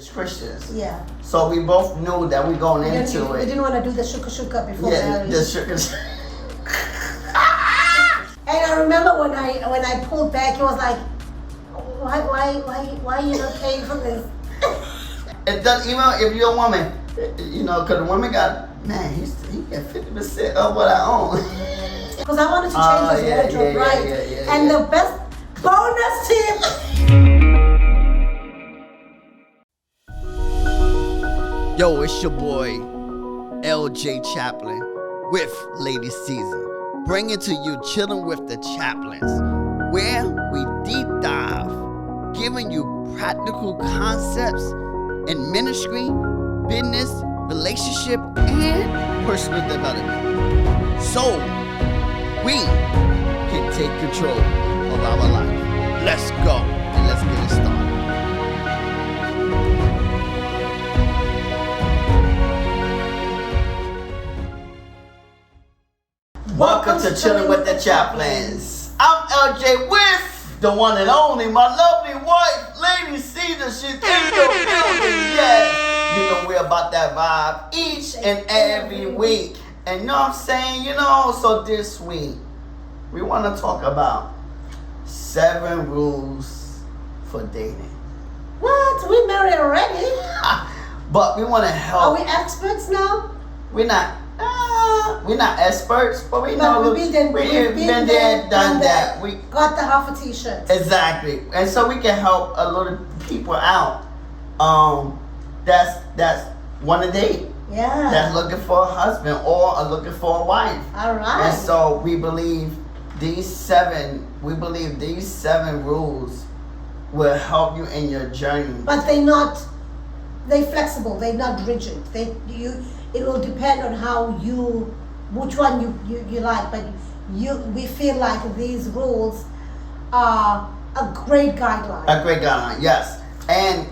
as Christians. Yeah. So we both knew that we going into We it. didn't want to do the shuka before Yeah, marriage. the sugar. And I remember when I pulled back, he was like, why are you not paying for this? It does, even if you're a woman, you know, because the women got, man, he get 50% of what I own. Because I wanted to change his wardrobe, right? And the best bonus tip. Yo, it's your boy, LJ Chaplin, with Lady Season, bringing to you Chilling With The Chaplins, where we deep dive, giving you practical concepts in ministry, business, relationship, and personal development. So we can take control of our life. Let's go and let's get it started. Welcome to Chilling With The Chaplins. I'm LJ with the one and only, my lovely wife, Lady Caesar. She's in the building. Yes, you know we're about that vibe each and every week. And you know what I'm saying? You know, so this week, we want to talk about 7 rules for dating. What? We married already? But we want to help. Are we experts now? We're not experts, but we know we've been there, done that. We got the half a t-shirt. Exactly, and so we can help a little people out. That's want to date. Yeah. That's looking for a husband or are looking for a wife. All right. And so we believe these 7 rules will help you in your journey. But they're flexible. They're not rigid. It will depend on which one you like. But we feel like these rules are a great guideline. A great guideline, yes. And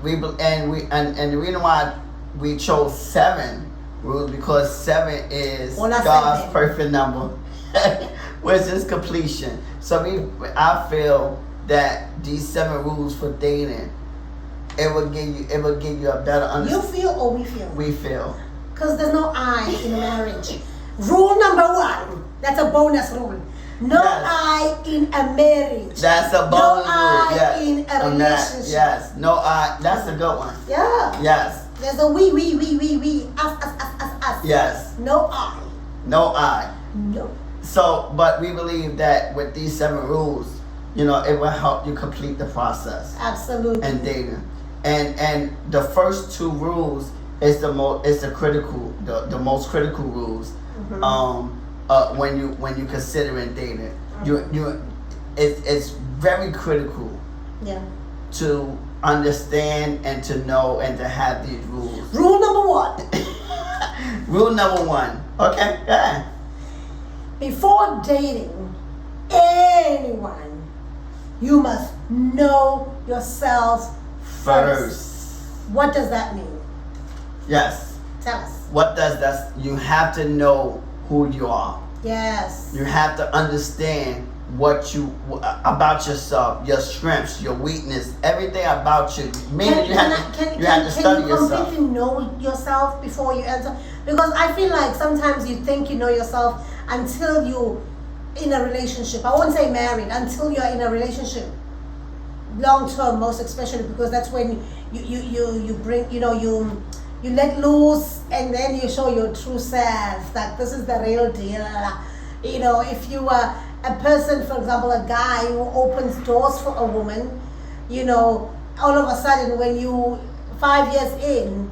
the reason why we chose 7 rules because 7 is God's perfect number, which is completion. So I feel that these 7 rules for dating, it will give you a better understanding. You feel or we feel? We feel. Because there's no I in marriage. Rule number 1. That's a bonus rule. No I in a marriage. That's a bonus rule. No I in a relationship. Yes. No I. That's a good one. Yeah. Yes. There's a we, us. Yes. No I. No I. No. So, but we believe that with these 7 rules, you know, it will help you complete the process. Absolutely. And dating. And the first 2 rules is the most critical rules. Mm-hmm. When you considering dating, it's very critical. Yeah. To understand and to know and to have these rules. Rule number 1. Rule number 1. Okay, go ahead. Before dating anyone, you must know yourself first. What does that mean? Yes. Tell us. What does that? You have to know who you are. Yes. You have to understand about yourself, your strengths, your weakness, everything about you. Meaning you have to study yourself. Can you completely know yourself before you enter? Because I feel like sometimes you think you know yourself until you in a relationship. I won't say married, until you're in a relationship. Long term, most especially, because that's when you bring, you let loose and then you show your true self. That this is the real deal. You know, if you are a person, for example, a guy who opens doors for a woman, you know, all of a sudden when you 5 years in,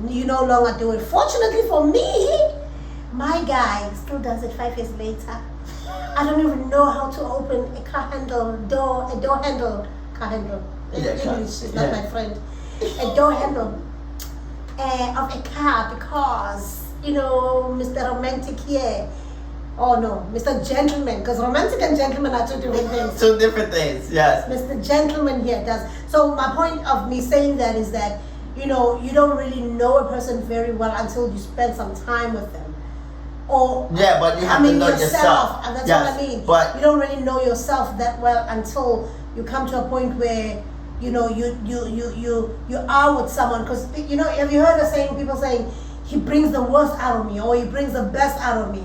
you no longer do it. Fortunately for me, my guy still does it 5 years later. I don't even know how to open a car handle, car handle. English is not my friend. A door handle of a car because, you know, Mr. Romantic here. Oh no, Mr. Gentleman, because romantic and gentleman are 2 different things. 2 different things, yes. Mr. Gentleman here does. So my point of me saying that is that, you know, you don't really know a person very well until you spend some time with them. Or but you have to know yourself. And that's what I mean. But you don't really know yourself that well until you come to a point where you are with someone. Because have you heard people saying he brings the worst out of me, or he brings the best out of me?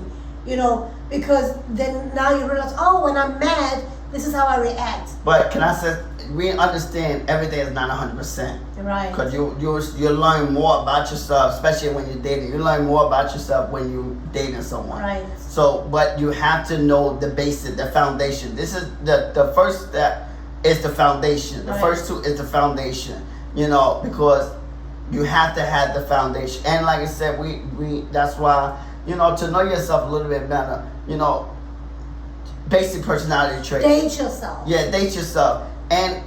Because then now you realize, oh, when I'm mad, this is how I react. But can I say, we understand everything is not 100%. Right. Because you learn more about yourself, especially when you're dating. You learn more about yourself when you're dating someone. Right. So, but you have to know the basic, the foundation. This is the first step is the foundation. The Right. first two is the foundation. Because you have to have the foundation. And like I said, we that's why, to know yourself a little bit better, basic personality traits. Date yourself. Yeah, date yourself. And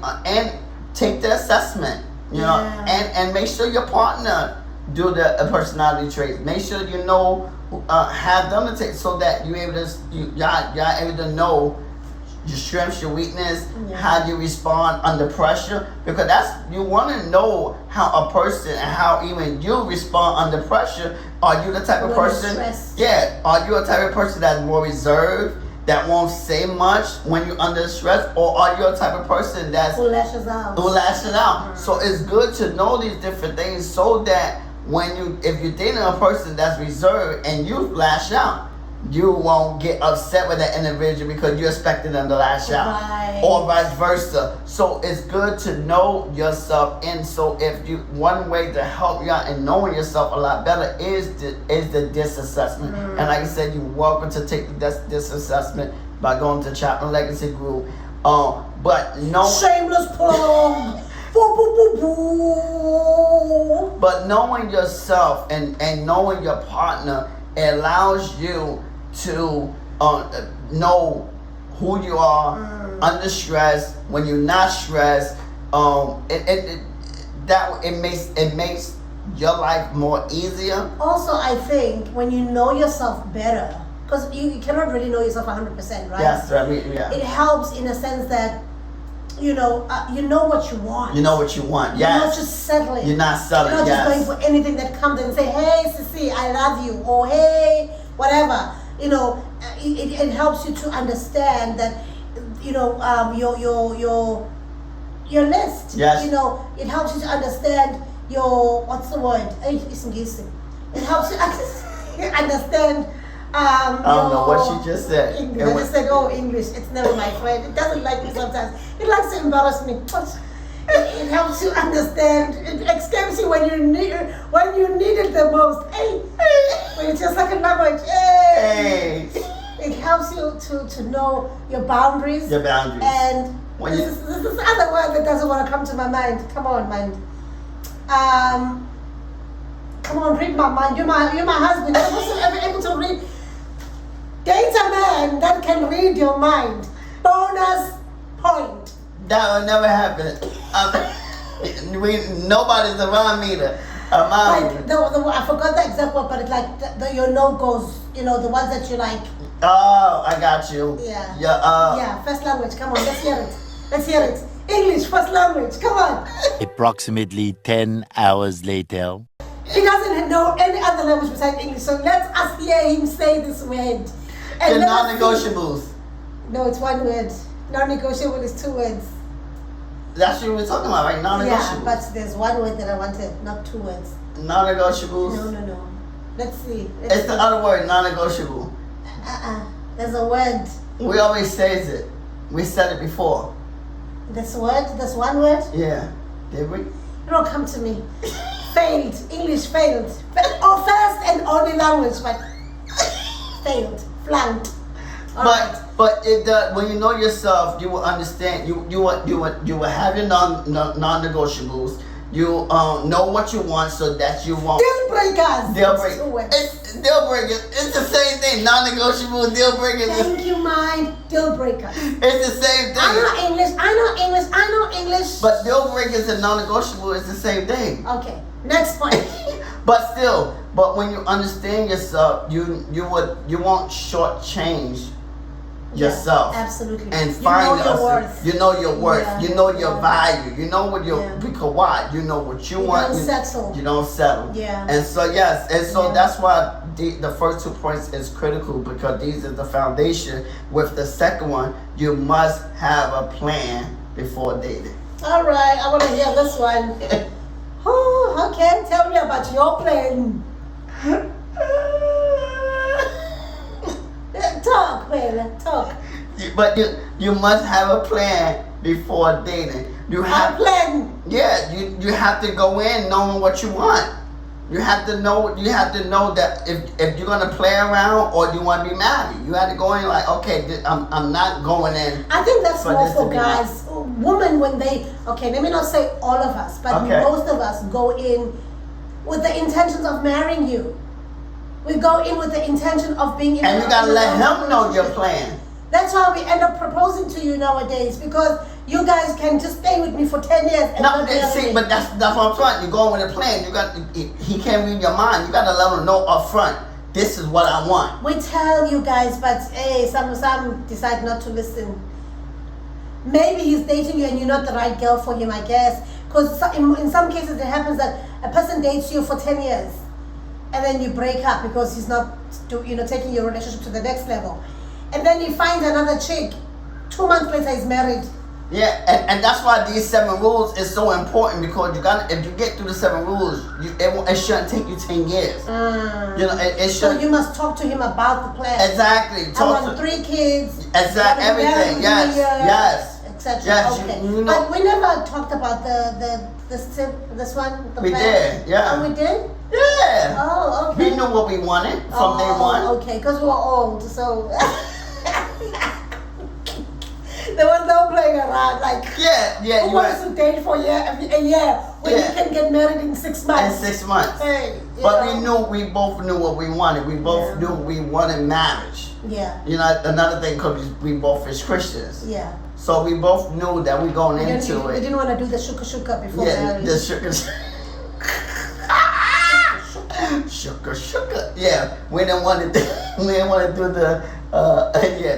take the assessment, and make sure your partner do the personality traits. Make sure have them to take, so that y'all able to know your strengths, your weakness, how you respond under pressure. Because you want to know how a person and how even you respond under pressure. Are you the type of person? Yeah. Are you a type of person that's more reserved, that won't say much when you're under stress, or are you a type of person who lashes out? Mm-hmm. So it's good to know these different things, so that if you're dating a person that's reserved and you lash out, you won't get upset with that individual because you're expecting them to lash out, right. Or vice versa. So it's good to know yourself, and so one way to help you out in knowing yourself a lot better is the DISC assessment. And like I said, you're welcome to take the DISC assessment by going to Chaplin Legacy Group. But no shameless plug. But knowing yourself and knowing your partner, it allows you to know who you are under stress, when you're not stressed. It makes your life more easier. Also, I think when you know yourself better, because you cannot really know yourself 100%, right? Yes, I mean, yeah. It helps in a sense that you know what you want. You know what you want. Yes. You're not just settling. You're not settling. You're not just going for anything that comes and say, "Hey, Sissy, I love you," or "Hey, whatever." It helps you to understand that your list. Yes. It helps you to understand your, what's the word? It helps you understand. I don't know what she just said. English. I just said, English. It's never my friend. It doesn't like me sometimes. It likes to embarrass me. It helps you understand. It escapes you when you need it the most. Hey, when it's your second language. Hey. It helps you to know your boundaries. Your boundaries. And this is other word that doesn't want to come to my mind. Come on, mind. Come on, read my mind. You're my husband. You're supposed to be able to read. Date a man that can read your mind. Bonus point. That will never happen. Nobody's around me to remind me. I forgot the exact word, but it's like your no-goes. The ones that you like. Oh, I got you. Yeah. Yeah. First language. Come on, let's hear it. English, first language. Come on. Approximately 10 hours later. He doesn't know any other language besides English, so let us hear him say this word. The non-negotiables. No, it's one word. Non-negotiable is 2 words. That's what we're talking about, right? Non-negotiables. Yeah, but there's one word that I wanted, not 2 words. Non-negotiables? No. Let's see. It's the other word, non-negotiable. There's a word. We always say it. We said it before. This word? This one word? Yeah. Did we? It don't come to me. Failed. English failed. Or first and only language, but failed. Flunked. But when you know yourself, you will understand. You will have your non-negotiables. You know what you want, so that you won't. Deal breakers. Deal breakers. It's the same thing. Non-negotiable deal breakers. Thank you, mind. Deal breakers. It's the same thing. I know English. But deal breakers and non-negotiable is the same thing. Okay. Next point. But when you understand yourself, you won't shortchange yourself. Yeah, absolutely. And find your worth. You know your worth. Yeah. You know your value. You know what because why? You know what you want. You don't settle. Yeah. And so that's why the first 2 points is critical, because these are the foundation. With the second one, you must have a plan before dating. All right, I want to hear this one. Oh, okay, tell me about your plan. Talk, man, talk. But you must have a plan before dating. You have A plan. Yeah, you have to go in knowing what you want. You have to know that if you're gonna play around or you want to be married, you have to go in like, okay, I'm not going in. I think that's more this for to be guys. Women, when they, okay, let me not say all of us, but Okay. most of us go in with the intentions of marrying you. We go in with the intention of being in And you gotta let him know your plan. That's why we end up proposing to you nowadays, because you guys can just stay with me for 10 years. And No, not marry see, me. but that's what I'm saying. You go in with a plan. He can't read your mind. You gotta let him know up front. This is what I want. We tell you guys, but hey, some decide not to listen. Maybe he's dating you and you're not the right girl for him, I guess. Because in some cases it happens that a person dates you for 10 years and then you break up because he's not taking your relationship to the next level. And then he finds another chick. 2 months later he's married. Yeah, and that's why these 7 rules is so important, because if you get through the 7 rules, it shouldn't take you 10 years. It So should. you must talk to him about the plan. Exactly. I want 3 kids. Exactly. Everything. Yes. Etc. Yes. Okay. You know. But we never talked about this one. The We plan. did. Yeah. Oh, we did. Yeah. Oh, okay. We knew what we wanted from day one. Okay, because we were old, so there was no playing around. Like, Yeah. who wants to date for a year when Yeah. you can get married in 6 months? In 6 months. Hey, But we both knew what we wanted. We both Yeah. knew we wanted marriage. Yeah, Another thing, because we both is Christians. yeah. So we both knew that we going We into we it. didn't want to do the shuka before Yeah, marriage. the sugar. Sugar. Yeah, we didn't want to do the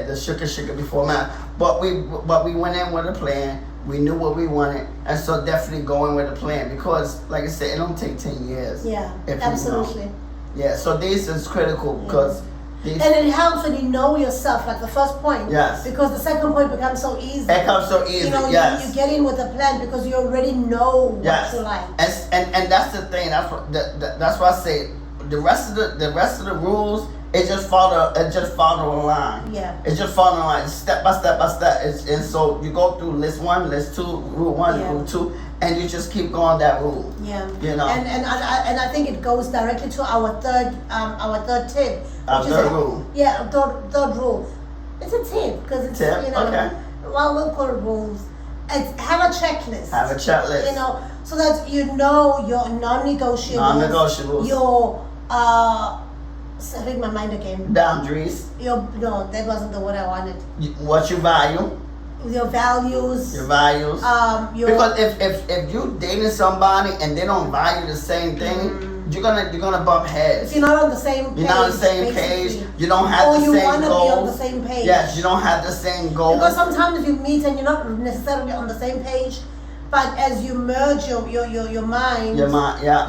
the sugar before marriage. But we went in with a plan. We knew what we wanted, and so definitely go in with a plan, because, like I said, it don't take 10 years. Yeah, if you absolutely. know. Yeah, so this is critical, because these. And it helps when you know yourself, like the first point. Yes. Because the second point becomes so easy. It comes so easy. Yes. You get in with a plan because you already know what Yes. you like. And that's the thing. That's why I say the rest of the rules. It just follow a line. Yeah. It just follow a line, step by step by step. And so you go through list 1, list 2, rule 1, Yeah. rule 2, and you just keep going that rule. Yeah. You know. And I think it goes directly to our third tip. Our which is third rule. Yeah, third rule. It's a tip because it's Tip, okay. Well, we'll call it rules. It's have a checklist. Have a checklist. So that you know your non-negotiables. Non-negotiables. Your read my mind again. Boundaries. No, that wasn't the word I wanted. What you value. Your values. Your values. Your Because if you dating somebody and they don't value the same thing, you're gonna bump heads. if you're not on the same page. You're not on the same basically. page. You don't have Or the you same wanna goals. be on the same page. Yes, you don't have the same goals. Because sometimes you meet and you're not necessarily on the same page, but as you merge your mind, Yeah.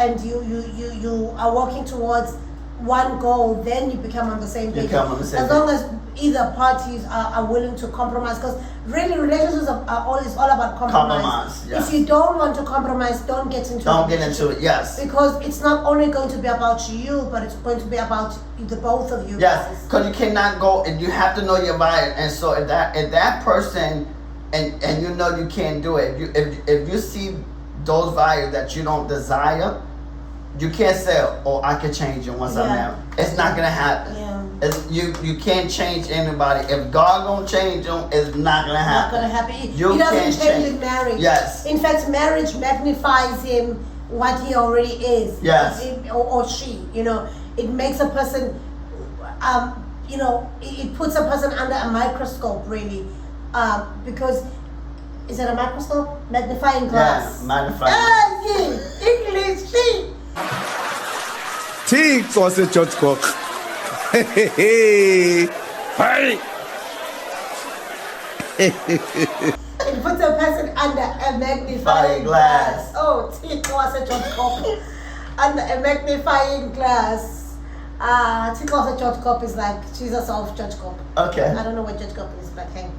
and you are working towards one goal, then you become on the same page. become on the same as long as either parties are willing to compromise, because really relationships are all about compromise. Compromise, yeah. If you don't want to compromise, don't get into Don't get into it. Yes. because it's not only going to be about you, but it's going to be about the both of you Yes. guys. Because you cannot go, and you have to know your value. And so if that person, and you know you can't do it. If you see those values that you don't desire, you can't say, "Oh, I can change it once I'm Yeah. married." It's not gonna happen. Yeah. You can't change anybody. If God gonna change them, it's not gonna Not happen. gonna happen. He You doesn't can't change change. in marriage. Yes. In fact, marriage magnifies him what he already is. Yes. Or she. It makes a person. It puts a person under a microscope, really, because. Is it a microscope? Magnifying glass. Yeah, magnifying. Ah, yeah. English, see. Thixo waseGeorge Cook. Hey. It puts a person under a magnifying glass. Oh, Thixo waseGeorge Cook. Under a magnifying glass. Thixo waseGeorge Cook is like Jesus of George Cook. Okay. I don't know what George Cook is, but hey.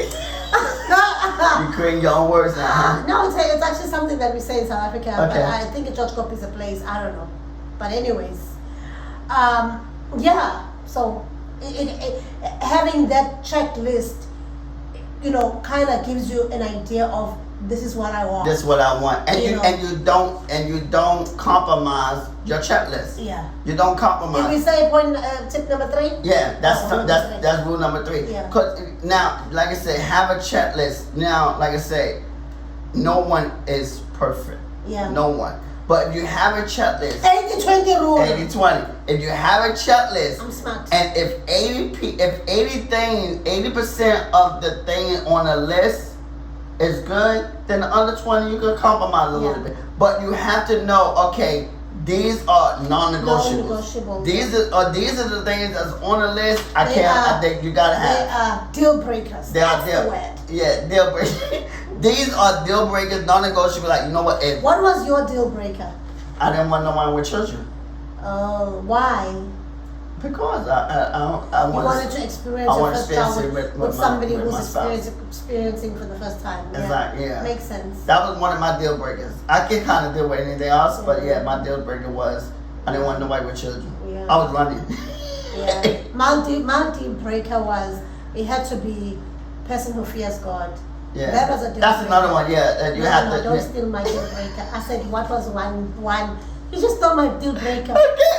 You creating your own words now, huh? No, it's actually something that we say in South Africa. Okay. But I think George Cop is a place. I don't know. But anyways, yeah. So having that checklist, you know, kind of gives you an idea of this is what I want. This is what I want, and You know. you don't compromise your checklist. Yeah. You don't Did we compromise. say tip number 3? Yeah, that's Oh, that's rule number 3. Yeah. 'Cause now, like I said, have a checklist. Now, like I say, no one is perfect. Yeah. No one. But if you have a checklist, 80-20 rule. 80-20. If you have a checklist, I'm smart. and if 80% of the thing on the list is good, then the other 20 you can compromise a little Yeah. bit. But you have to know, okay, these are non-negotiables. Non-negotiables. These are the things that's on the list. I They think you gotta They have. are deal breakers. They are That's deal. the word. Yeah, deal breakers. These are deal breakers, non-negotiable. Like, you know what? If What was your deal breaker? I didn't want no one with children, Why? because I You wanted to experience I your wanna first child experience it with with somebody my who's spouse. experiencing for the first time. Exactly, yeah. Makes sense. That was one of my deal breakers. I can kind of deal with anything else, but yeah, my deal breaker was I didn't want nobody with children. Yeah. I was running. Yeah. My deal breaker was it had to be person who fears God. Yeah. That was a deal That's breaker. another one. Yeah, that you have to. Don't steal my deal breaker. I said what was one? You just stole my deal breaker. Okay,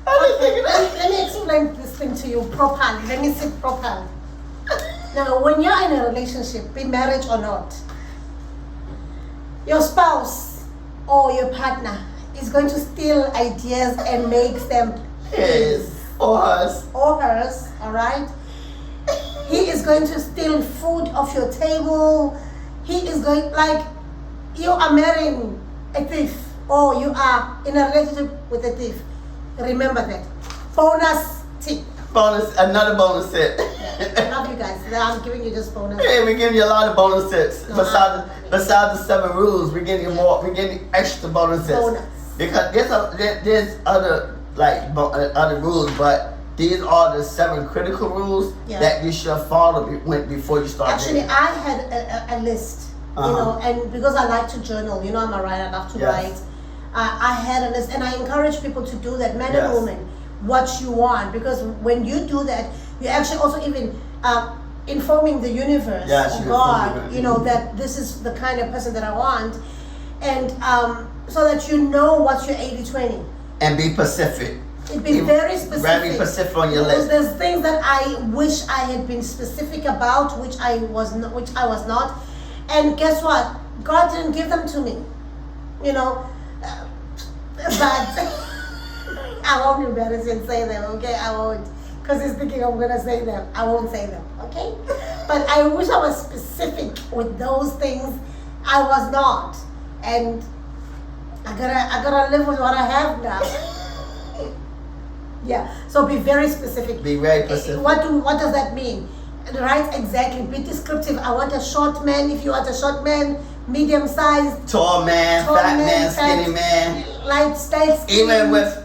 I didn't think of that. Let me explain this thing to you properly. Let me sit properly. Now, when you're in a relationship, be marriage or not, your spouse or your partner is going to steal ideas and makes them Yes, or us. or hers, all right? He is going to steal food off your table. He is going, like, you are marrying a thief or you are in a relationship with a thief. Remember that. Bonus tip. Another bonus tip. I love you guys. Now I'm giving you just bonus. Hey, we're giving you a lot of bonus tips. No, Besides the 7 rules, we're getting you more. We're getting extra bonus tips. Bonus. Because there's other other rules, but these are the 7 critical rules Yeah. that you should follow before you start Actually, dating. I had a list, you know, and because I like to journal, you know, I'm a writer, I love to Yes. write. I had a list, and I encourage people to do that, men Yes. and women, what you want, because when you do that, you actually also even informing the universe, Yes, or you're God, informing you know, that this is the kind of person that I want, and so that you know what's your 80-20. And be specific. Be very specific. Very specific on your Because list. there's things that I wish I had been specific about, which I was not. And guess what? God didn't give them to me. You know, but I won't embarrass you and say them. Okay, I won't, because he's thinking I'm gonna say them. I won't say them. Okay, but I wish I was specific with those things. I was not, and I gotta live with what I have now. Yeah, so be very specific. Be very specific. What does that mean? Right, exactly. Be descriptive. I want a short man. If you want a short man, medium sized, Tall man, fat man, skinny man. light style skin. Even with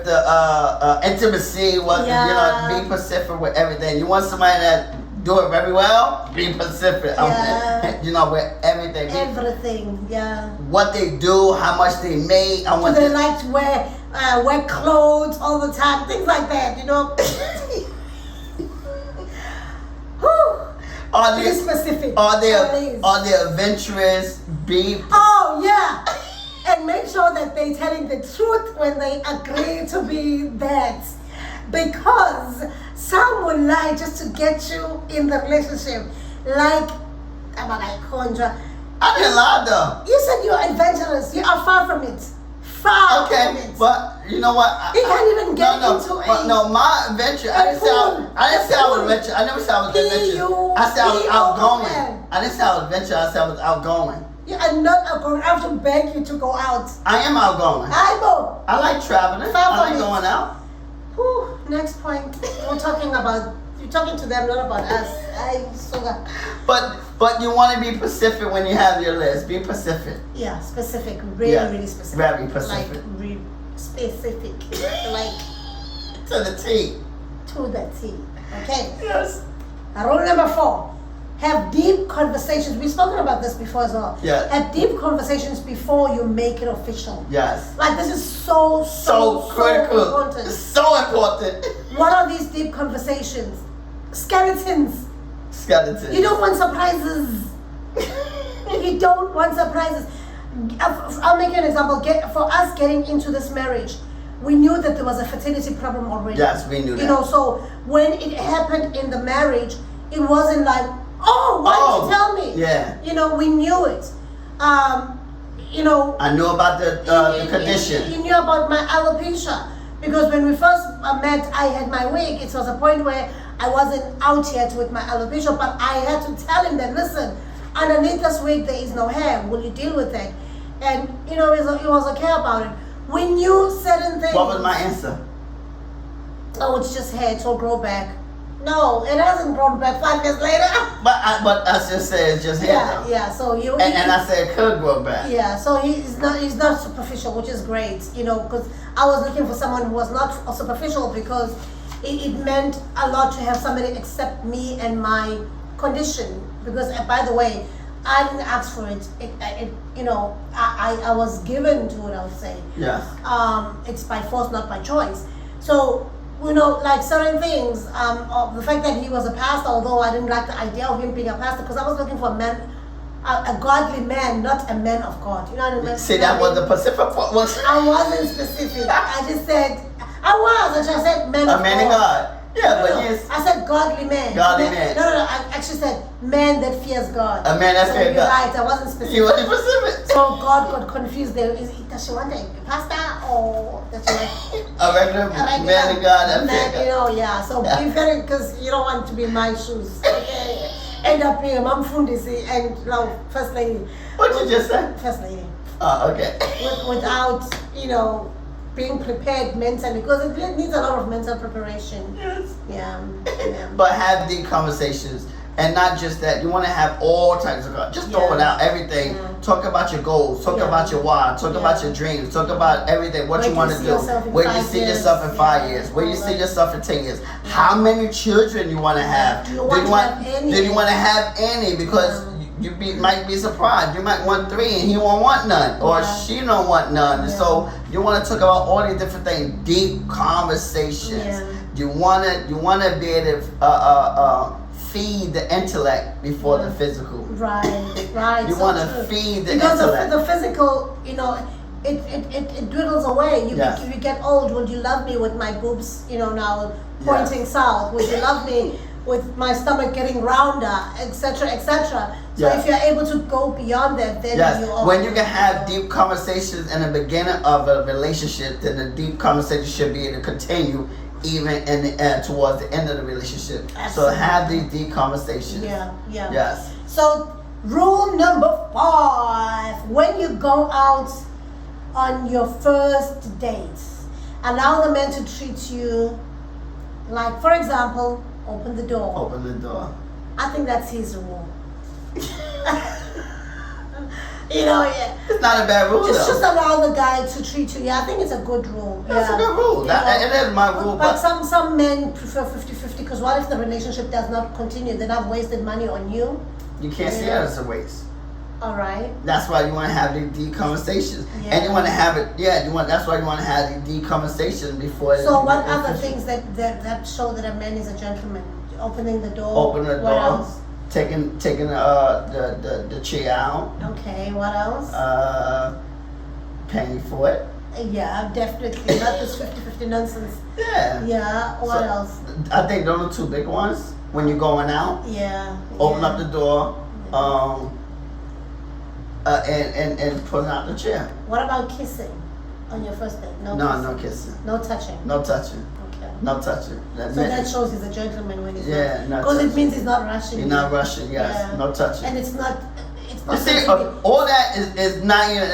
the intimacy, what Yeah. you know, be specific with everything. You want somebody that do it very well, be specific. Yeah. You know, with everything. Everything, yeah. What they do, how much they make. I Do want they to like to wear clothes all the time? Things like that, you know. Whew. Are Be they specific. Are they Please. adventurous? Be Oh yeah, and make sure that they're telling the truth when they agree to be that, because some will lie just to get you in the relationship. Like, Conjure. I didn't lie though. You said you're adventurous. You are far from it. Far from Okay, it. but you know what? He can't even get into but a- no, my adventure. I didn't say I was adventure. I never said I was adventurous. I said I was outgoing. I didn't say I was adventurous. I said I was outgoing. You are not outgoing. I have to beg you to go out. I am outgoing. I know. I like traveling. Far I like from it. going out. Whew, next point. You're talking to them, not about us. But you want to be specific when you have your list. Be specific. Yeah, specific. Really, Yeah, really specific. very specific. Like, specific. Like, To the T. to the T. Okay. Yes. Rule number 4. Have deep conversations. We've spoken about this before as well. Yeah. Have deep conversations before you make it official. Yes. Like this is so Critical. important. It's so important. What are these deep conversations? Skeletons. Skeleton. You don't want surprises. You don't want surprises. I'll make you an example. For us getting into this marriage, we knew that there was a fertility problem already. Yes, we knew that. You know, so when it happened in the marriage, it wasn't like, oh, why did you tell me? Yeah. You know, we knew it. You know. I knew about the condition. You knew about my alopecia. Because when we first met, I had my wig. It was a point where I wasn't out yet with my alopecia, but I had to tell him that, listen, underneath this wig there is no hair. Will you deal with it? And, you know, he was okay about it. We knew certain things. What was my answer? Oh, it's just hair. It will grow back. No, it hasn't grown back 5 years later. But I just said it's just hair. Yeah, though. yeah. So you And I said it could grow back. Yeah, so he's not superficial, which is great, you know, because I was looking for someone who was not superficial because it meant a lot to have somebody accept me and my condition. Because by the way, I didn't ask for it. You know, I was given to it, I would say. Yes. It's by force, not by choice. So, you know, like certain things, of the fact that he was a pastor, although I didn't like the idea of him being a pastor, because I was looking for a man, a godly man, not a man of God. You know what I mean? See, that was the Pacific was I wasn't specific. I just said, I said man of a man of God. Yeah, but yes. I said godly man. Godly man. No, I actually said man that fears God. A man that So fears you're God. right, I wasn't specific. You wasn't specific. So God got confused there. Does she want a pastor or does she want A regular man of God that fears you God. know, yeah. So be very, because you don't want to be in my shoes. Okay. End up being Mom Fundisi and no, First Lady. What you just said? First Lady. Oh, okay. Without, you know, being prepared mentally, because it needs a lot of mental preparation. Yes. Yeah. But have deep conversations. And not just that, you want to have all types of just throw it out, everything. Yeah. Talk about your goals, talk about your why, talk about your dreams, talk about everything, what you want to do, where you see yourself in 5 years, where you see yourself in 10 years, how many children you want to have. Do you want to have any? Do you want to have any? Because you might be surprised. You might want 3 and he won't want none, or she don't want none. Yeah. So you want to talk about all these different things, deep conversations. Yeah. You want to be able to feed the intellect before the physical. Right. You so want to true. feed the because intellect. the physical, you know, it dwindles away. You get old. Would you love me with my boobs, you know, now pointing south? Would you love me with my stomach getting rounder, etc., etc.? So if you're able to go beyond that, then you are. When you can have deep conversations in the beginning of a relationship, then the deep conversation should be able to continue even in the end, towards the end of the relationship. Absolutely. So have these deep conversations. Yeah. Yes. So rule number 5: when you go out on your first date, allow the man to treat you like, for example, open the door. Open the door. I think that's his rule. You know, It's not a bad rule just though. allow the guy to treat you. Yeah, I think it's a good rule. That's a good rule. It is my rule. But some men prefer 50-50, because what if the relationship does not continue? Then I've wasted money on you. You can't see it as a waste. All right. That's why you want to have these deep conversations, Yeah. and you want to have it. Yeah, that's why you want to have these deep conversations before. So what other things that show that a man is a gentleman? Opening the door. Open the What door. else? Taking the chair out. Okay. What else? Paying for it. Yeah, definitely not this 50-50 nonsense. Yeah. Yeah. What So, else? I think those are 2 big ones. When you're going out, Yeah. open up the door, and putting out the chair. What about kissing on your first date? No kissing. No touching. No touching. Okay. No touching. So that shows he's a gentleman when he's Yeah, no because it touching. means he's not rushing. You're you. not rushing. Yes. Yeah. No touching. And it's not. You see, all that is not even.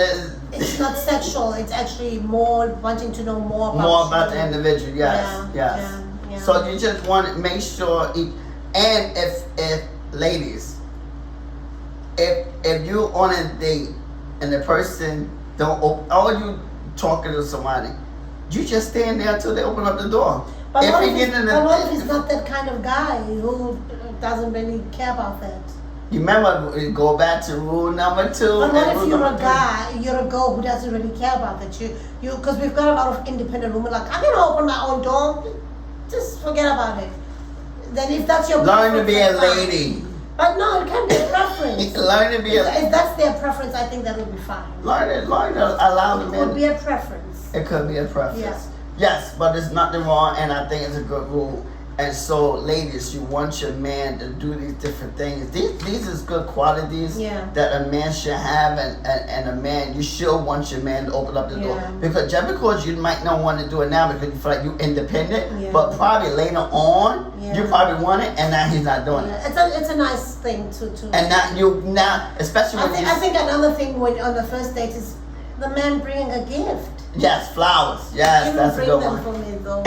It's not sexual. It's actually more wanting to know more about the individual. Yes, Yeah, yes. yeah. So you just want to make sure, and if ladies, if you're on a date and the person don't, or you talking to somebody, you just stand there until they open up the door. But what if he he's get in not that kind of guy who doesn't really care about that. You remember, we go back to rule number 2. But what if you're a number guy, you're a girl who doesn't really care about that? Because we've got a lot of independent women like, I'm gonna open my own door. Just forget about it. Then if that's your Learn to be a preference, that's lady. fine. But no, it can't be a preference. Learn to be If that's their preference, I think that would be fine. Learn to allow the It men. would be a preference. It could be a preference. Yes. Yes, but there's nothing wrong, and I think it's a good rule. And so, ladies, you want your man to do these different things. These is good qualities Yeah. that a man should have, and a man, you should want your man to open up the door. Yeah. Because just because you might not want to do it now because you feel like you're independent, Yeah. but probably later on, Yeah. you probably want it, and now he's not doing it. Yeah. It's a nice thing to. And now, especially when I think another thing when on the first date is the man bringing a gift. yes, flowers. Yes, Even that's a bring good them one. for me though.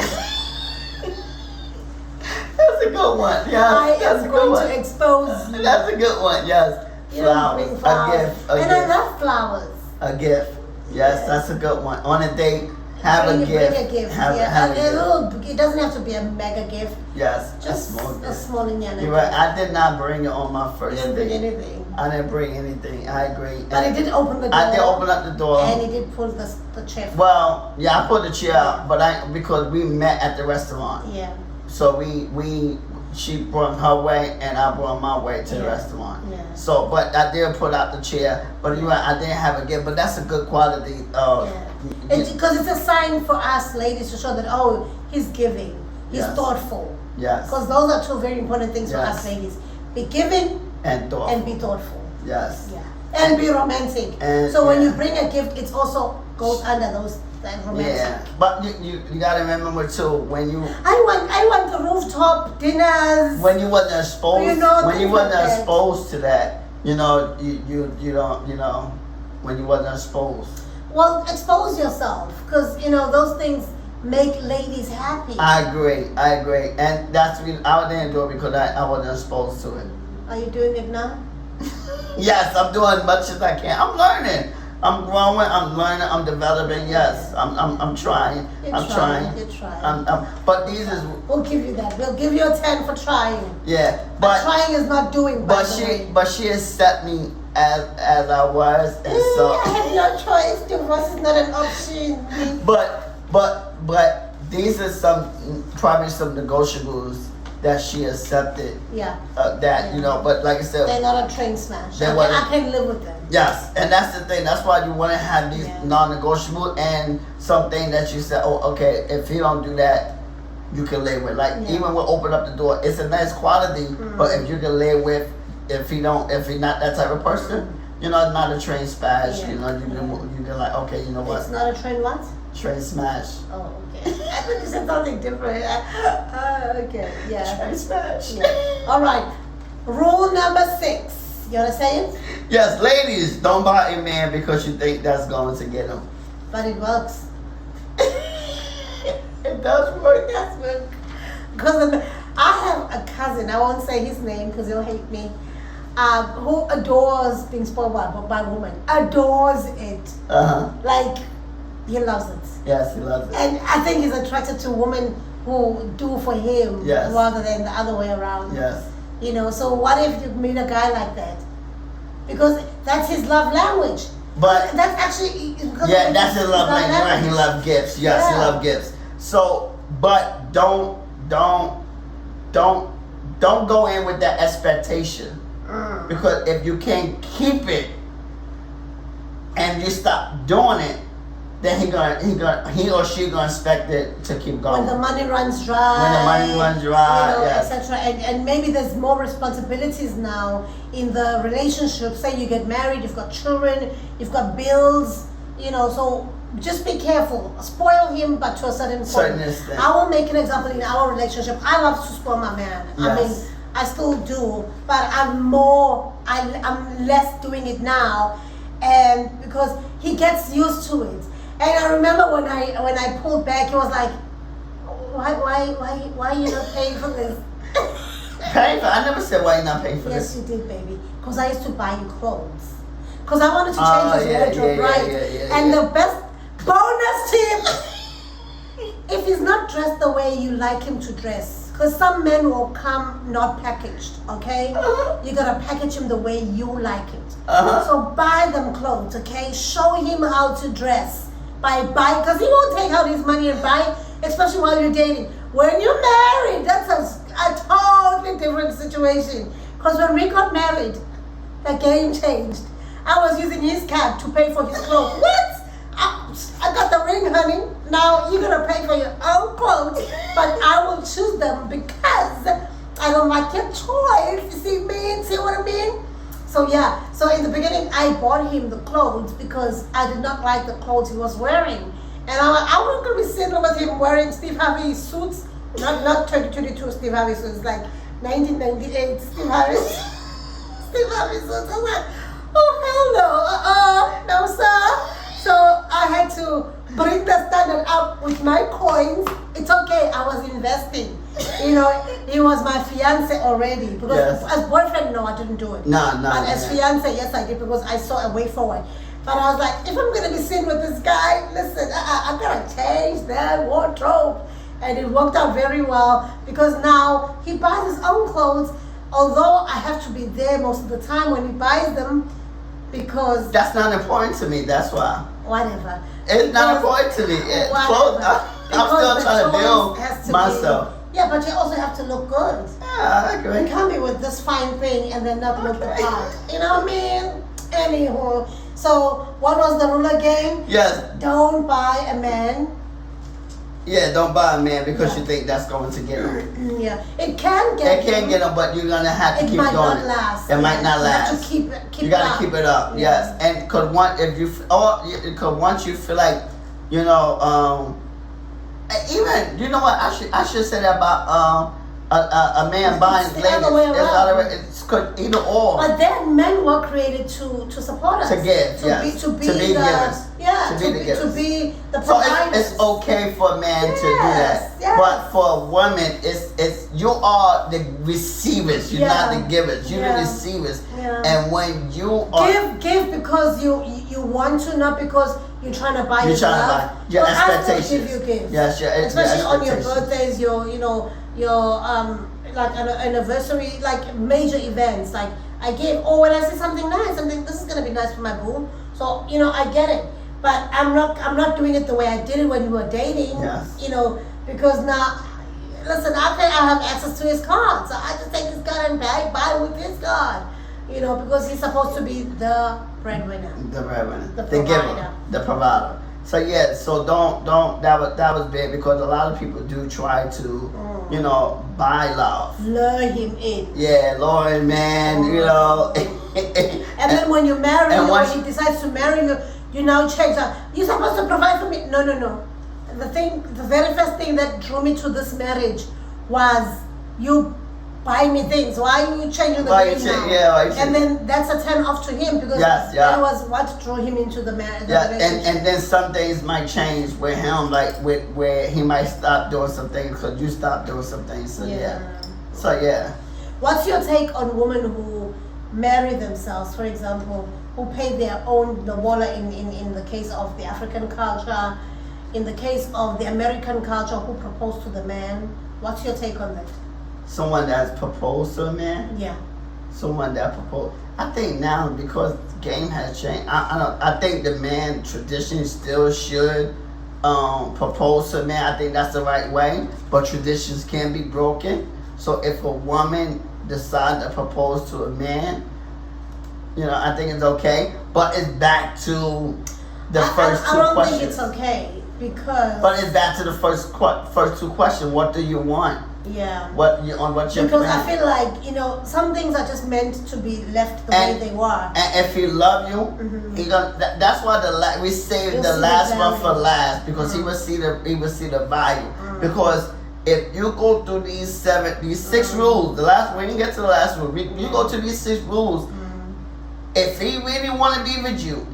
That's a good one. Yes, I that's a am good going one. to expose you. That's a good one. Yes, You don't flowers. bring flowers. A gift. A And gift. I love flowers. A gift. Yes, that's a good one. On a date, have Bring a gift. Bring a gift. Have yeah. a gift. Little, it doesn't have to be a mega gift. Yes, Just a small a gift. small Indiana You're right. gift. I did not bring it on my You first didn't bring date. anything. I didn't bring anything. I agree. But he did open the door. I did open up the door. And he did pull the chair. Well, yeah, I put the chair out, but because we met at the restaurant. Yeah. So she brought her way and I brought my way to the Yeah. restaurant. Yeah. So, but I did put out the chair. But you're right, I didn't have a gift. But that's a good quality. Because it's a sign for us ladies to show that, oh, he's giving. He's Yes. thoughtful. Yes. Because those are two very important things for Yes. us ladies. Be giving And thoughtful. and be thoughtful. Yes. Yeah. And be romantic. And- So when yeah. you bring a gift, it also goes under those that romantic. Yeah. But you gotta remember too, when you I want the rooftop dinners. when you wasn't exposed You know, when you things wasn't like that. exposed to that, you don't when you wasn't exposed. Well, expose yourself, because those things make ladies happy. I agree. And that's the reason I didn't do it because I wasn't exposed to it. Are you doing it now? Yes, I'm doing as much as I can. I'm learning. I'm growing. I'm learning. I'm developing. Yes, I'm trying. I'm trying. You're trying. But these is We'll give you that. We'll give you a 10 for trying. yeah. But But trying is not doing. By the way. but she accept me as I was, and so. I have no choice. Divorce is not an option. But these are probably some negotiables that she accepted. Yeah. But like I said. They're not a train smash. They I wasn't- can live with them. Yes, and that's the thing. That's why you want to have these Yeah. non-negotiable and something that you say, oh, okay, if he don't do that, you can live with. Like Yeah. even with open up the door, it's a nice quality. But if you can live with, if he not that type of person, not a train smash. Yeah. You can like, okay, you know what, It's not a train what? train smash. Oh, okay. I thought you said something different. Okay, yeah. Train smash. Yeah. All right. Rule number 6. You want to say it? Yes, ladies, don't buy a man because you think that's going to get him. But it works. It does work. That's work. Because I have a cousin, I won't say his name because he'll hate me, who adores being spoiled by a woman. Adores it. Like, he loves it. Yes, he loves it. And I think he's attracted to women who do for him Yes. rather than the other way around. Yes. So what if you meet a guy like that? Because that's his love language. But That's actually yeah, that's his love language. Right? He language. loves gifts. Yes, he Yeah. loves gifts. So, but don't go in with that expectation, because if you can't keep it and you stop doing it, then he or she gonna expect it to keep going. When the money runs dry. When the money runs dry, yes. etc. And maybe there's more responsibilities now in the relationship. Say you get married, you've got children, you've got bills, so just be careful. Spoil him, but to a certain point. extent. I will make an example in our relationship. I love to spoil my man. I mean, Yes. I still do, but I'm less doing it now, and because he gets used to it. And I remember when I pulled back, he was like, why are you not paying for this? Paying for? I never said why you're not paying for Yes, this. you did, baby. Because I used to buy you clothes. Because I wanted to change his wardrobe, right? And the best bonus tip, if he's not dressed the way you like him to dress, Because some men will come not packaged, okay? You gotta package him the way you like it. So buy them clothes, okay? Show him how to dress. Because he won't take out his money and buy, especially while you're dating. When you're married, that's a totally different situation. Because when we got married, the game changed. I was using his card to pay for his clothes. What? I got the ring, honey. Now you're gonna pay for your own clothes, but I will choose them because I don't like your choice. You see what I mean? So yeah, so in the beginning I bought him the clothes because I did not like the clothes he was wearing. And I wasn't gonna be sitting with him wearing Steve Harvey suits, not 2022 Steve Harvey suits, like 1998 Steve Harvey suits. I was like, oh hell no, no sir. So I had to bring the standard up with my coins. It's okay, I was investing. You know, he was my fiance already. Because as boyfriend, no, I didn't do it. No. But as fiance, yes, I did because I saw a way forward. But I was like, if I'm going to be seen with this guy, listen, I got to change that wardrobe. And it worked out very well because now he buys his own clothes. Although I have to be there most of the time when he buys them. Because that's not important to me. That's why. Whatever. It's not important to me. I'm still trying to build myself. Yeah, but you also have to look good. Yeah, I agree. You can't be with this fine thing and then not look the part. You know what I mean? Anywho, so what was the rule again? Yes. Don't buy a man. Yeah, don't buy a man because you think that's going to get him. Yeah, it can get him. It can get him, but you're gonna have to keep doing it. It might not last. It might not last. You have to keep it. You gotta keep it up. Yes, and cause once you feel like, you know, even you know what I should say that about a man buying ladies. It's either or. But then men were created to support us. To give, to be the givers. Yeah, to be the providers. So it's okay for a man to do that. Yes. But for a woman, it's you are the receivers. You're not the givers. You're the receivers. Yeah. And when you are give because you want to, not because you're trying to buy. You're trying to buy your expectations. I will give you gifts. Yes, especially on your birthdays, your like an anniversary, like major events. Like I give, when I see something nice, this is gonna be nice for my boo. So I get it, but I'm not doing it the way I did it when we were dating. Yes. Because now, listen, I have access to his card, so I just take his card and buy with his card. Because he's supposed to be the breadwinner. The breadwinner. The giver. The provider. So yeah, so don't that was big because a lot of people do try to buy love. Lure him in. Yeah, lure him in, And then when you marry him, when he decides to marry you, you now change. You're supposed to provide for me. No. The very first thing that drew me to this marriage was you buy me things. Why are you changing the game now? Yeah, and then that's a turn off to him because that was what drew him into the marriage. Yeah, and then some things might change with him, like where he might stop doing some things because you stop doing some things. So yeah. What's your take on women who marry themselves, for example, who pay their own lobola in the case of the African culture, in the case of the American culture, who propose to the man? What's your take on that? Someone that's proposed to a man? Yeah. Someone that proposed. I think now because the game has changed, I think the man tradition still should propose to a man. I think that's the right way, but traditions can be broken. So if a woman decides to propose to a man, I think it's okay. But it's back to the first two questions. I don't think it's okay because. But it's back to the first two questions. What do you want? Yeah. What's your because plan? I feel like some things are just meant to be left the way they were. And if he love you, he gonna. That's why we saved the last one for last because he will see the value. Because if you go through these 6 rules, the last when you get to the last rule, you go to these 6 rules. If he really want to be with you,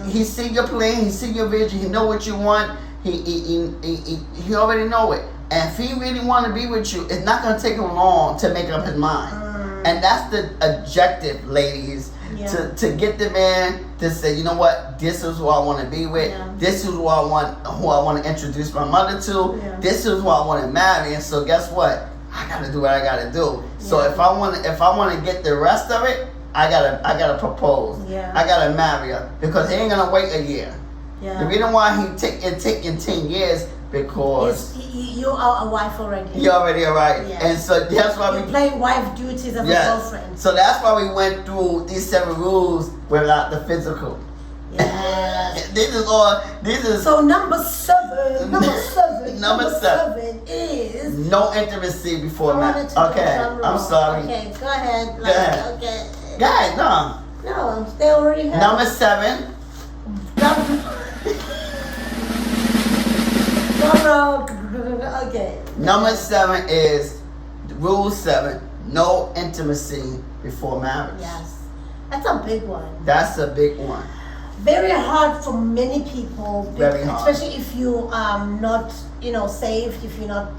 he see your plan, he see your vision, he know what you want. He already know it. And if he really want to be with you, it's not going to take him long to make up his mind. And that's the objective, ladies, to get the man to say, you know what, this is who I want to be with. This is who I want to introduce my mother to. This is who I want to marry. And so guess what? I gotta do what I gotta do. So Yeah. if I wanna get the rest of it, I gotta propose. Yeah. I gotta marry her because he ain't gonna wait a year. Yeah. The reason why it taking 10 years because You are a wife already. you already arrived, Yes. and so that's why You're we playing wife duties as a girlfriend. So that's why we went through these 7 rules without the physical. Yes. This is all. This is So number seven Number seven. is no intimacy before I wanted marriage. to do Okay, drum roll. I'm sorry. Okay, go ahead. Go ahead. Okay. Guys, no. No, they already have. Number 7. Drum roll. Okay. Number 7 is rule 7. No intimacy before marriage. Yes, that's a big one. That's a big one. Very hard for many people, Very hard. especially if you not saved. If you're not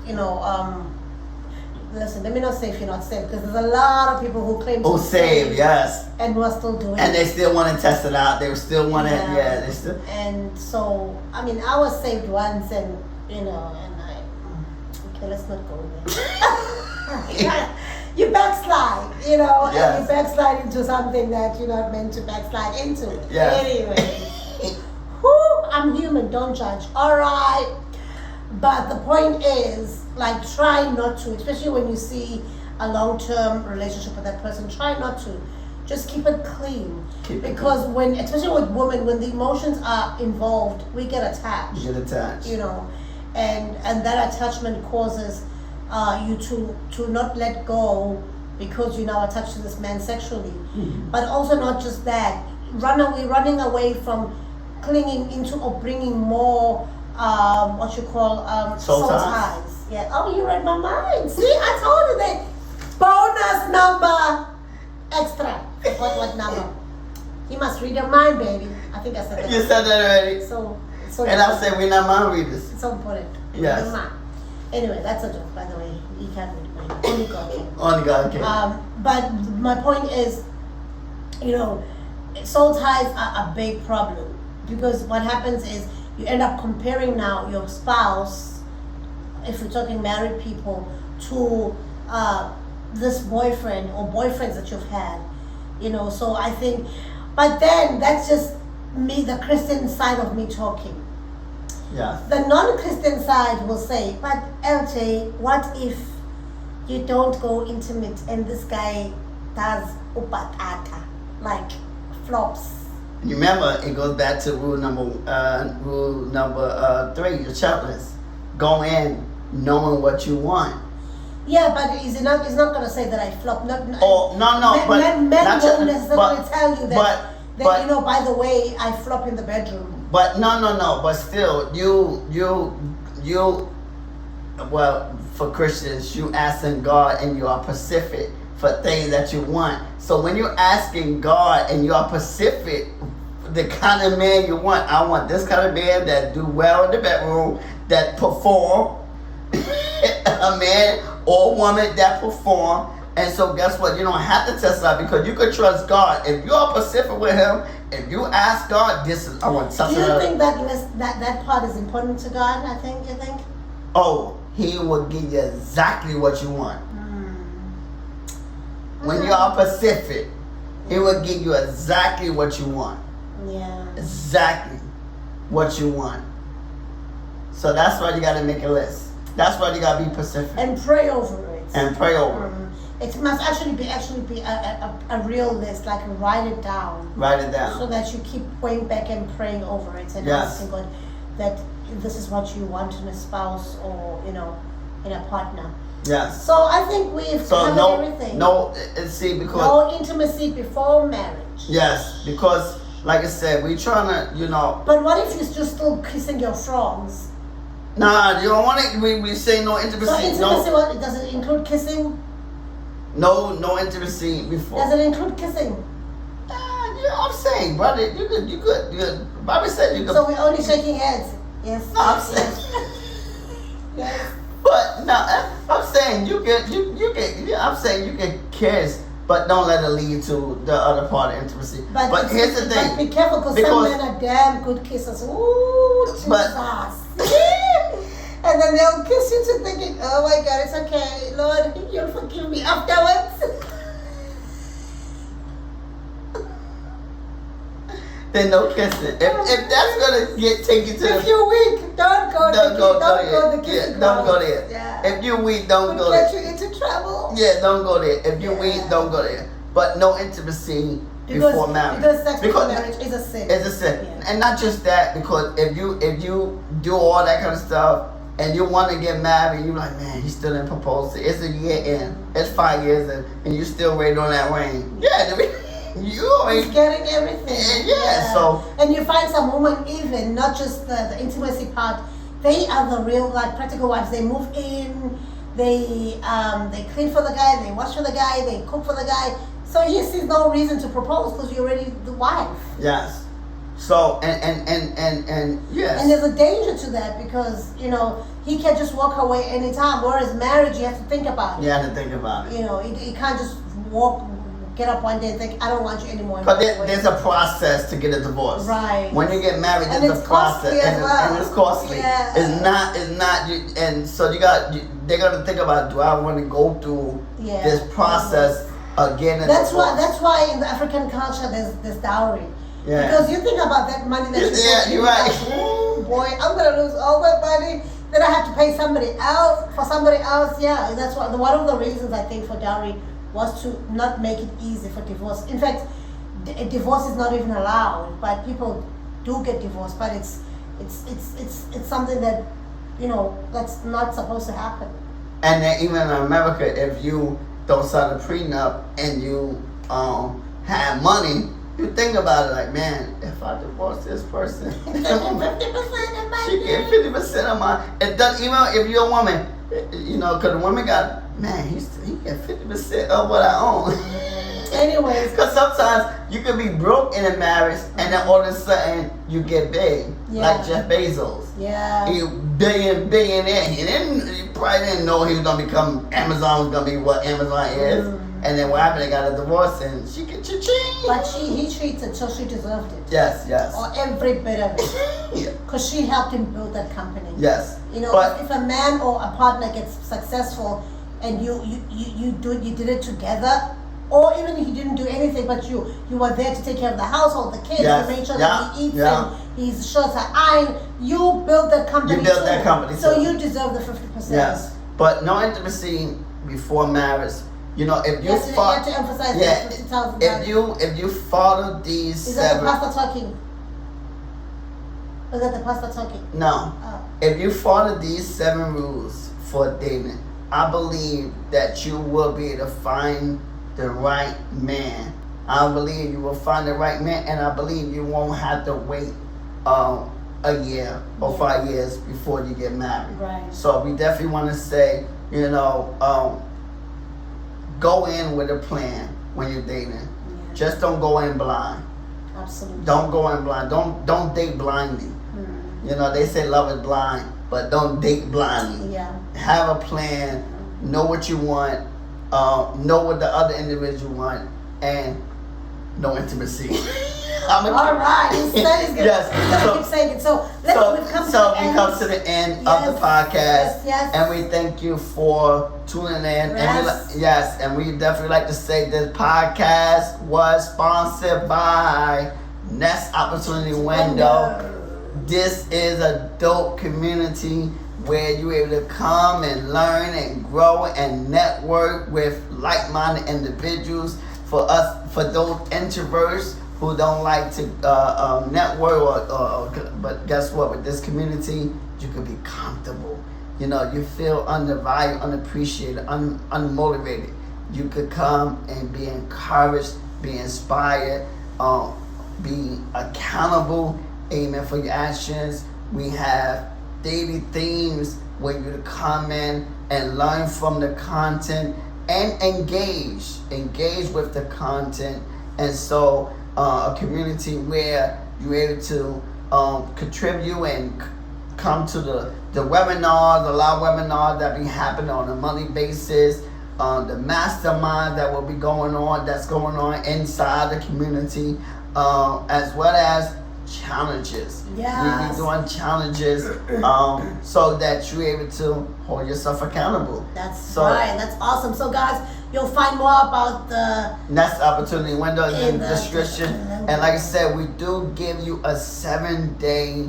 listen, let me not say if you're not saved, because there's a lot of people who claim to Oh, be saved, yes. and who are still doing And it. they still want to test it out. They still want to, Yeah. they still. And so, I mean, I was saved once, and and okay, let's not go there. You backslide, and Yes. you backslide into something that you're not meant to backslide into. Yes. Anyway, I'm human, don't judge. All right. But the point is, like, try not to, especially when you see a long-term relationship with that person, try not to. Just keep it clean. Because especially with women, when the emotions are involved, we get attached. You get attached. And that attachment causes you to not let go because you're now attached to this man sexually. Mm-hmm. But also not just that, running away from clinging into or bringing more what you call soul ties. Yeah. Oh, you read my mind. See, I told you that. Bonus number extra. What number? You must read your mind, baby. I think I said that. You said that already. So And I said we're not mind readers. so important. Yes. Your mind. Anyway, that's a joke, by the way. You can't read mine. Only God can. Only God can. But my point is, soul ties are a big problem, because what happens is you end up comparing now your spouse, if you're talking married people, to this boyfriend or boyfriends that you've had, so I think, but then that's just me, the Christian side of me talking. Yeah. The non-Christian side will say, but LJ, what if you don't go intimate and this guy does upatata, like flops? You remember, it goes back to rule number 3, the chaplins. Go in knowing what you want. Yeah, but it's not going to say that I flop. Men Men not won't necessarily tell you that, but by the way, I flop in the bedroom. But no. But still, you. Well, for Christians, you asking God and you are specific for things that you want. So when you're asking God and you are specific, the kind of man you want, I want this kind of man that do well in the bedroom, that perform, a man or woman that perform. And so guess what? You don't have to test out, because you can trust God. If you are specific with Him, if you ask God, I want something. Do you think that part is important to God? You think? Oh, He will give you exactly what you want. When you are specific, He will give you exactly what you want. Yeah. Exactly what you want. So that's why you got to make a list. That's why you got to be specific. And pray over it. And pray over it. It must actually be a real list, like write it down. Write it down. So that you keep going back and praying over it and Yes. asking God that this is what you want in a spouse or, in a partner. Yes. So I think we've covered everything. Because no intimacy before marriage. Yes, because like I said, we trying to, But what if you're just still kissing your frogs? Nah, you don't want it. We say no intimacy. So intimacy, what does it include kissing? No intimacy before. Does it include kissing? I'm saying, brother, you could. Bobby said you could. So we're only shaking heads. Yes. No, I'm saying. Yes. But no, I'm saying you can. I'm saying you can kiss, but don't let it lead to the other part of intimacy. But here's the thing. But be careful, because some men are damn good kissers. Ooh, Jesus. And then then they'll kiss you to thinking, oh my God, it's okay, Lord, you'll forgive me afterwards. Then no kissing. If that's gonna take you to if you're weak, don't go the kissing don't go there. Yeah. If you're weak, don't go get there. you into trouble. Yeah, don't go there. If you're weak, don't go there. But no intimacy before marriage. Because sex before marriage is a sin. It's a sin. Yeah. And not just that, because if you do all that kind of stuff and you want to get married, you're like, man, he's still in proposal. It's a year in. It's 5 years in, and you still waiting on that ring. Yeah, you always he's getting everything. Yeah, so. And you find some women even, not just the intimacy part, they are the real, like, practical wives. They move in, they clean for the guy, they wash for the guy, they cook for the guy. So he sees no reason to propose because you're already the wife. Yes. So and yes. And there's a danger to that because, you know, he can just walk away anytime. Whereas marriage, you have to think about it. You have to think about it. You know, you can't just get up one day and think, I don't want you anymore. Because there's a process to get a divorce. Right. When you get married, And there's it's a process, costly as well. and it's costly. Yeah. It's not. And so they're gonna think about, do I want to go through this process again? That's why in the African culture there's dowry. Yeah. Because you think about that money that you're right. like, oh boy, I'm gonna lose all that money. Then I have to pay somebody else for somebody else. Yeah, that's one of the reasons I think for dowry was to not make it easy for divorce. In fact, divorce is not even allowed, but people do get divorced. But it's something that, you know, that's not supposed to happen. And then even in America, if you don't sign a prenup and you have money, you think about it like, man, if I divorce this person, she get 50% of mine. It doesn't, even if you're a woman, you know, because the woman got, man, he get 50% of what I own. Anyways. Because sometimes you can be broke in a marriage and then all of a sudden you get big. Yeah. Like Jeff Bezos. Yeah. He billionaire. He probably didn't know he was going to become, Amazon was going to be what Amazon is. And then what happened, they got a divorce and she get cha-ching. But he cheated, so she deserved it. Yes. Or every bit of it. Yeah. Because she helped him build that company. Yes. You know, but if a man or a partner gets successful and you did it together, or even if you didn't do anything, but you were there to take care of the household, the kids, Yes. you made sure that he eats and his shirts are ironed, you built that company. You built that company so too. you deserve the 50%. Yes. But no intimacy before marriage. You know, if you you have to emphasize that 50,000. if you follow these Is seven, that the pastor talking? Is that the pastor talking? no. Oh. If you follow these 7 rules for dating, I believe that you will be able to find the right man. I believe you will find the right man, and I believe you won't have to wait a year or 5 years before you get married. Right. So we definitely want to say, you know, go in with a plan when you're dating. Yeah. Just don't go in blind. Absolutely. Don't go in blind. Don't date blindly. You know, they say love is blind, but don't date blindly. Yeah. Have a plan. Know what you want. Know what the other individual want, and no intimacy. All right. He's gonna keep saying it. So we've come to the end of the podcast. Yes. And we thank you for tuning in. Yes. And we definitely like to say this podcast was sponsored by Next Opportunity Window. This is a dope community where you're able to come and learn and grow and network with like-minded individuals. For those introverts who don't like to network, but guess what? With this community, you can be comfortable. You know, you feel undervalued, unappreciated, unmotivated. You could come and be encouraged, be inspired, be accountable, amen, for your actions. We have daily themes where you come in and learn from the content and engage with the content. And so a community where you're able to contribute and come to the webinars, a lot of webinars that be happening on a monthly basis, the mastermind that will be going on, that's going on inside the community, as well as challenges. Yes. We're doing challenges so that you're able to hold yourself accountable. That's So- right. That's awesome. So, guys, you'll find more about the Next opportunity window is in In the the description. description. And like I said, we do give you a 7-day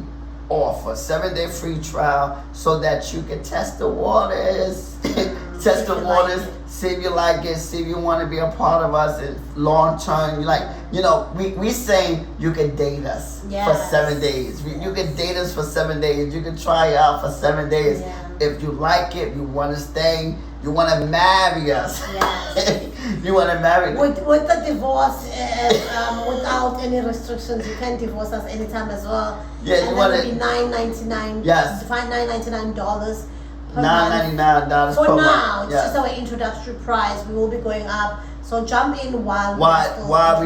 offer, 7-day free trial, so that you can test the waters. Test if the you waters, like it. see if you like it, see if you want to be a part of us in long term. We saying you can date us for Yes. 7 days. You can date us for 7 days. You can try it out for 7 days. Yeah. If you like it, you want to stay, you want to marry us. Yes. You want to marry with the divorce, without any restrictions, you can divorce us anytime as well. Yeah, you and wanna- that would be $9.99. Yes. $9.99 per month. $9.99 For per now, month. it's Yeah. just our introductory price. We will be going up. So jump in while While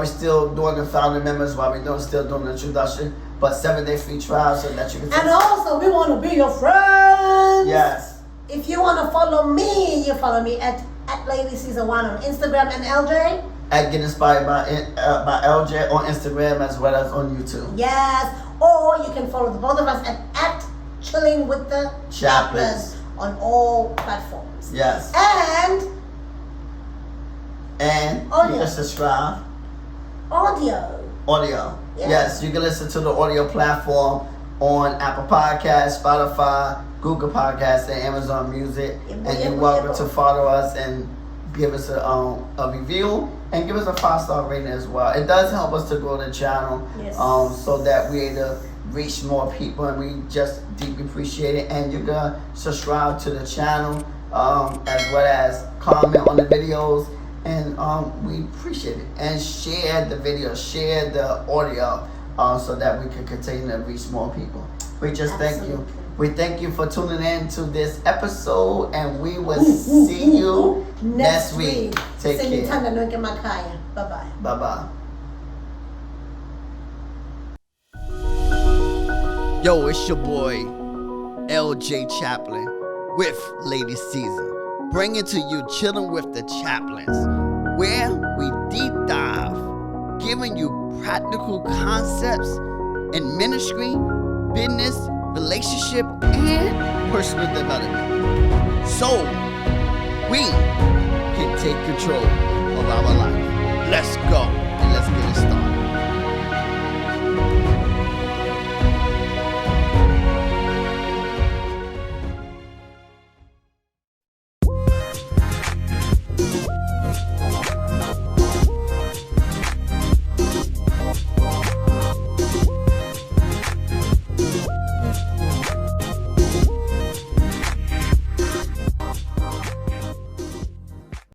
we still doing the founding members, while we still doing the introduction, but 7-day free trial so that you can. And also, we want to be your friends. Yes. If you want to follow me, you follow me at Lady Season 1 on Instagram, and LJ. At Get Inspired by LJ on Instagram as well as on YouTube. Yes. Or you can follow the both of us at Chilling With The Chaplins. Chaplins on all platforms. Yes. And And Audio. you can subscribe. audio. Audio. Yeah. Yes, you can listen to the audio platform on Apple Podcasts, Spotify, Google Podcasts, and Amazon Music. And you're welcome to follow us and give us a review and give us a 5-star rating as well. It does help us to grow the channel, Yes. so that we're able to reach more people, and we just deeply appreciate it. And you can subscribe to the channel as well as comment on the videos. And we appreciate it. And share the video, share the audio, so that we can continue to reach more people. We just thank you. Absolutely. We thank you for tuning in to this episode, and we will see you next week. Take care. Senithanda nonke emakhaya. Bye-bye. Bye-bye. Yo, it's your boy, LJ Chaplin, with Lady Caesar, bringing to you Chilling with the Chaplins, where we deep dive, giving you practical concepts in ministry, business, relationship, and personal development. So, we can take control of our life. Let's go and let's get it started.